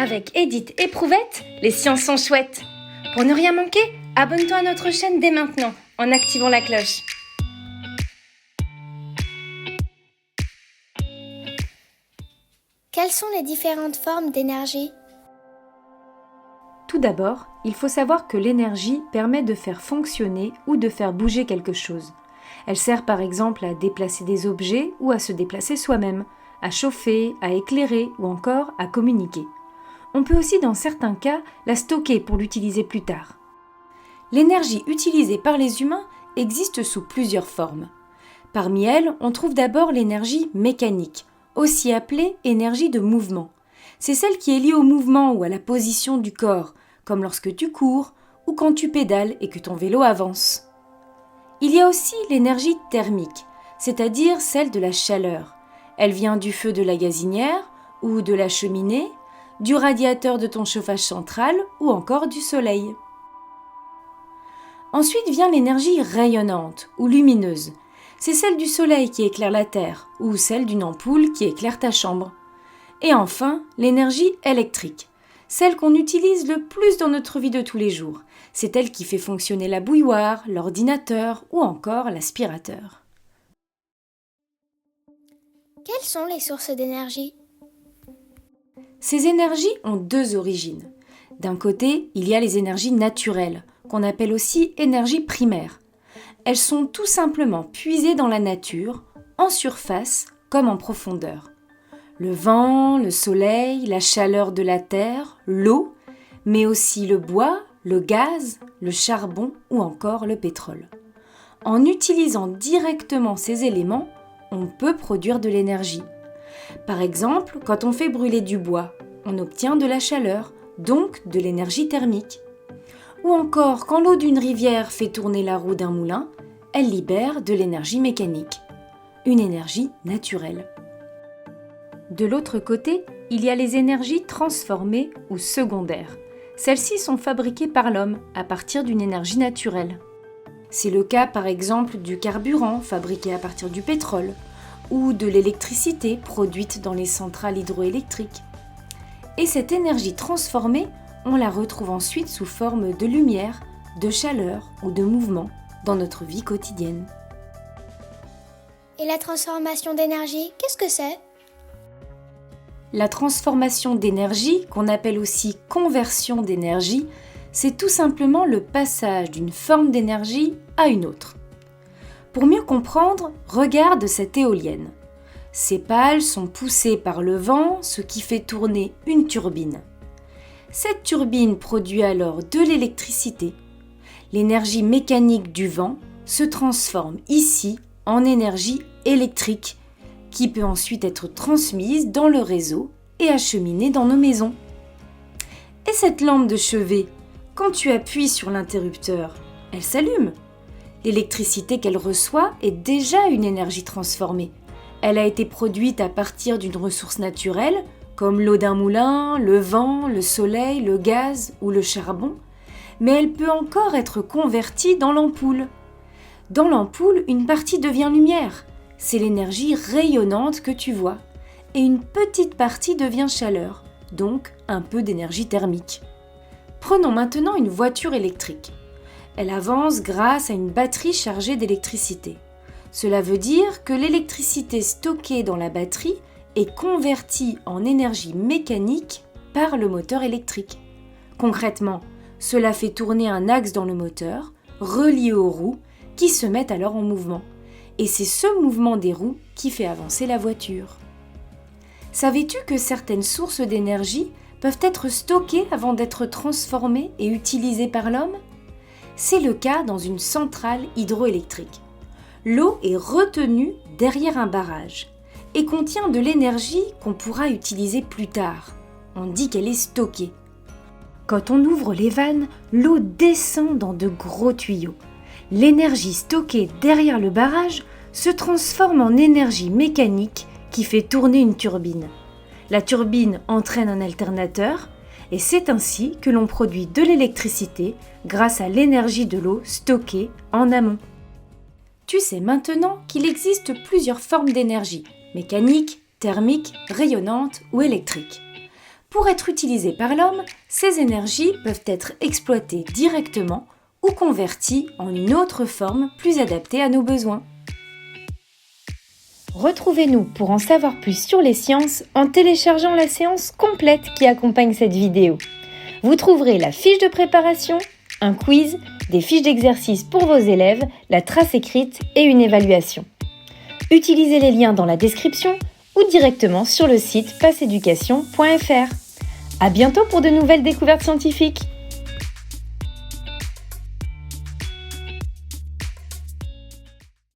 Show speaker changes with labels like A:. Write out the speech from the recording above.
A: Avec Edith Éprouvette, les sciences sont chouettes. Pour ne rien manquer, abonne-toi à notre chaîne dès maintenant en activant la cloche.
B: Quelles sont les différentes formes d'énergie ?
C: Tout d'abord, il faut savoir que l'énergie permet de faire fonctionner ou de faire bouger quelque chose. Elle sert par exemple à déplacer des objets ou à se déplacer soi-même, à chauffer, à éclairer ou encore à communiquer. On peut aussi dans certains cas la stocker pour l'utiliser plus tard. L'énergie utilisée par les humains existe sous plusieurs formes. Parmi elles, on trouve d'abord l'énergie mécanique, aussi appelée énergie de mouvement. C'est celle qui est liée au mouvement ou à la position du corps, comme lorsque tu cours ou quand tu pédales et que ton vélo avance. Il y a aussi l'énergie thermique, c'est-à-dire celle de la chaleur. Elle vient du feu de la gazinière ou de la cheminée, du radiateur de ton chauffage central ou encore du soleil. Ensuite vient l'énergie rayonnante ou lumineuse. C'est celle du soleil qui éclaire la terre ou celle d'une ampoule qui éclaire ta chambre. Et enfin, l'énergie électrique, celle qu'on utilise le plus dans notre vie de tous les jours. C'est elle qui fait fonctionner la bouilloire, l'ordinateur ou encore l'aspirateur.
B: Quelles sont les sources d'énergie ?
C: Ces énergies ont deux origines. D'un côté, il y a les énergies naturelles, qu'on appelle aussi énergies primaires. Elles sont tout simplement puisées dans la nature, en surface comme en profondeur. Le vent, le soleil, la chaleur de la terre, l'eau, mais aussi le bois, le gaz, le charbon ou encore le pétrole. En utilisant directement ces éléments, on peut produire de l'énergie. Par exemple, quand on fait brûler du bois, on obtient de la chaleur, donc de l'énergie thermique. Ou encore, quand l'eau d'une rivière fait tourner la roue d'un moulin, elle libère de l'énergie mécanique, une énergie naturelle. De l'autre côté, il y a les énergies transformées ou secondaires. Celles-ci sont fabriquées par l'homme à partir d'une énergie naturelle. C'est le cas par exemple du carburant fabriqué à partir du pétrole ou de l'électricité produite dans les centrales hydroélectriques. Et cette énergie transformée, on la retrouve ensuite sous forme de lumière, de chaleur ou de mouvement dans notre vie quotidienne.
B: Et la transformation d'énergie, qu'est-ce que c'est ?
C: La transformation d'énergie, qu'on appelle aussi conversion d'énergie, c'est tout simplement le passage d'une forme d'énergie à une autre. Pour mieux comprendre, regarde cette éolienne. Ses pales sont poussées par le vent, ce qui fait tourner une turbine. Cette turbine produit alors de l'électricité. L'énergie mécanique du vent se transforme ici en énergie électrique qui peut ensuite être transmise dans le réseau et acheminée dans nos maisons. Et cette lampe de chevet, quand tu appuies sur l'interrupteur, elle s'allume. L'électricité qu'elle reçoit est déjà une énergie transformée. Elle a été produite à partir d'une ressource naturelle, comme l'eau d'un moulin, le vent, le soleil, le gaz ou le charbon, mais elle peut encore être convertie dans l'ampoule. Dans l'ampoule, une partie devient lumière. C'est l'énergie rayonnante que tu vois. Et une petite partie devient chaleur, donc un peu d'énergie thermique. Prenons maintenant une voiture électrique. Elle avance grâce à une batterie chargée d'électricité. Cela veut dire que l'électricité stockée dans la batterie est convertie en énergie mécanique par le moteur électrique. Concrètement, cela fait tourner un axe dans le moteur, relié aux roues, qui se mettent alors en mouvement. Et c'est ce mouvement des roues qui fait avancer la voiture. Savais-tu que certaines sources d'énergie peuvent être stockées avant d'être transformées et utilisées par l'homme ? C'est le cas dans une centrale hydroélectrique. L'eau est retenue derrière un barrage et contient de l'énergie qu'on pourra utiliser plus tard. On dit qu'elle est stockée. Quand on ouvre les vannes, l'eau descend dans de gros tuyaux. L'énergie stockée derrière le barrage se transforme en énergie mécanique qui fait tourner une turbine. La turbine entraîne un alternateur et c'est ainsi que l'on produit de l'électricité grâce à l'énergie de l'eau stockée en amont. Tu sais maintenant qu'il existe plusieurs formes d'énergie, mécanique, thermique, rayonnante ou électrique. Pour être utilisées par l'homme, ces énergies peuvent être exploitées directement ou converties en une autre forme plus adaptée à nos besoins.
A: Retrouvez-nous pour en savoir plus sur les sciences en téléchargeant la séance complète qui accompagne cette vidéo. Vous trouverez la fiche de préparation, un quiz, des fiches d'exercice pour vos élèves, la trace écrite et une évaluation. Utilisez les liens dans la description ou directement sur le site passeeducation.fr. À bientôt pour de nouvelles découvertes scientifiques.